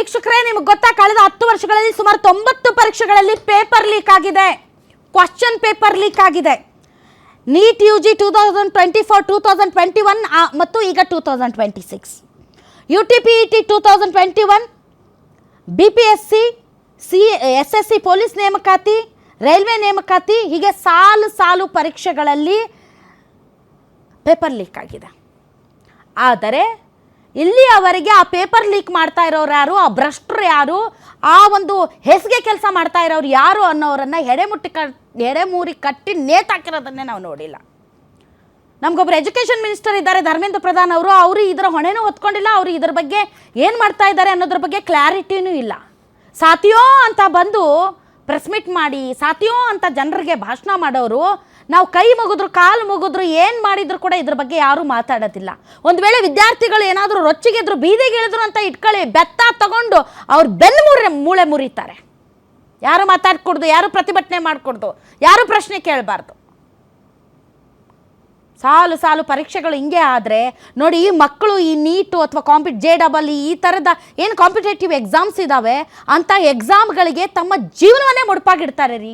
ವೀಕ್ಷಕರೇ, ನಿಮಗೆ ಗೊತ್ತಾ, ಕಳೆದ 10 ವರ್ಷಗಳಲ್ಲಿ ಸುಮಾರು 90 ಪರೀಕ್ಷೆಗಳಲ್ಲಿ ಪೇಪರ್ ಲೀಕ್ ಆಗಿದೆ, ಕ್ವಶನ್ ಪೇಪರ್ ಲೀಕ್ ಆಗಿದೆ. ನೀಟ್ UG 2024, 2021 ಮತ್ತು ಈಗ 2026, UTPET 2021, BPSC, SSC ಪೊಲೀಸ್ ನೇಮಕಾತಿ, ರೈಲ್ವೆ ನೇಮಕಾತಿ, ಹೀಗೆ ಸಾಲು ಸಾಲು ಪರೀಕ್ಷೆಗಳಲ್ಲಿ ಪೇಪರ್ ಲೀಕ್ ಆಗಿದೆ. ಆದರೆ ಇಲ್ಲಿಯವರೆಗೆ ಆ ಪೇಪರ್ ಲೀಕ್ ಮಾಡ್ತಾ ಇರೋರು ಯಾರು, ಆ ಭ್ರಷ್ಟರು ಯಾರು, ಆ ಒಂದು ಹೆಸಗೆ ಕೆಲಸ ಮಾಡ್ತಾ ಇರೋರು ಯಾರು ಅನ್ನೋರನ್ನು ಎಡೆಮೂರಿ ಕಟ್ಟಿ ನೇತಾಕಿರೋದನ್ನೇ ನಾವು ನೋಡಿಲ್ಲ. ನಮಗೊಬ್ಬರು ಎಜುಕೇಷನ್ ಮಿನಿಸ್ಟರ್ ಇದ್ದಾರೆ, ಧರ್ಮೇಂದ್ರ ಪ್ರಧಾನ್ ಅವರು ಇದರ ಹೊಣೆನೂ ಹೊತ್ಕೊಂಡಿಲ್ಲ. ಅವರು ಇದರ ಬಗ್ಗೆ ಏನು ಮಾಡ್ತಾ ಇದ್ದಾರೆ ಅನ್ನೋದ್ರ ಬಗ್ಗೆ ಕ್ಲಾರಿಟಿನೂ ಇಲ್ಲ. ಸಾಥಿಯೋ ಅಂತ ಬಂದು ಪ್ರೆಸ್ ಮೀಟ್ ಮಾಡಿ ಸಾಥಿಯೋ ಅಂತ ಜನರಿಗೆ ಭಾಷಣ ಮಾಡೋರು, ನಾವು ಕೈ ಮುಗಿದ್ರು ಕಾಲು ಮುಗಿದ್ರು ಏನು ಮಾಡಿದ್ರು ಕೂಡ ಇದ್ರ ಬಗ್ಗೆ ಯಾರೂ ಮಾತಾಡೋದಿಲ್ಲ. ಒಂದು ವೇಳೆ ವಿದ್ಯಾರ್ಥಿಗಳು ಏನಾದರೂ ರೊಚ್ಚಿಗೆದ್ರು ಬೀದಿಗೆ ಇಳಿದ್ರು ಅಂತ ಇಟ್ಕೊಳ್ಳಿ, ಬೆತ್ತ ತಗೊಂಡು ಅವ್ರು ಮೂಳೆ ಮುರಿತಾರೆ. ಯಾರು ಮಾತಾಡ್ಕೊಡ್ದು, ಯಾರು ಪ್ರತಿಭಟನೆ ಮಾಡಿಕೊಡ್ದು, ಯಾರು ಪ್ರಶ್ನೆ ಕೇಳಬಾರ್ದು. ಸಾಲು ಸಾಲು ಪರೀಕ್ಷೆಗಳು ಹಿಂಗೆ ಆದರೆ ನೋಡಿ, ಈ ಮಕ್ಕಳು ಈ ನೀಟು ಅಥವಾ JEE ಈ ಥರದ ಏನು ಕಾಂಪಿಟೇಟಿವ್ ಎಕ್ಸಾಮ್ಸ್ ಇದ್ದಾವೆ ಅಂಥ ಎಕ್ಸಾಮ್ಗಳಿಗೆ ತಮ್ಮ ಜೀವನವನ್ನೇ ಮುಡುಪಾಗಿಡ್ತಾರೆ ರೀ.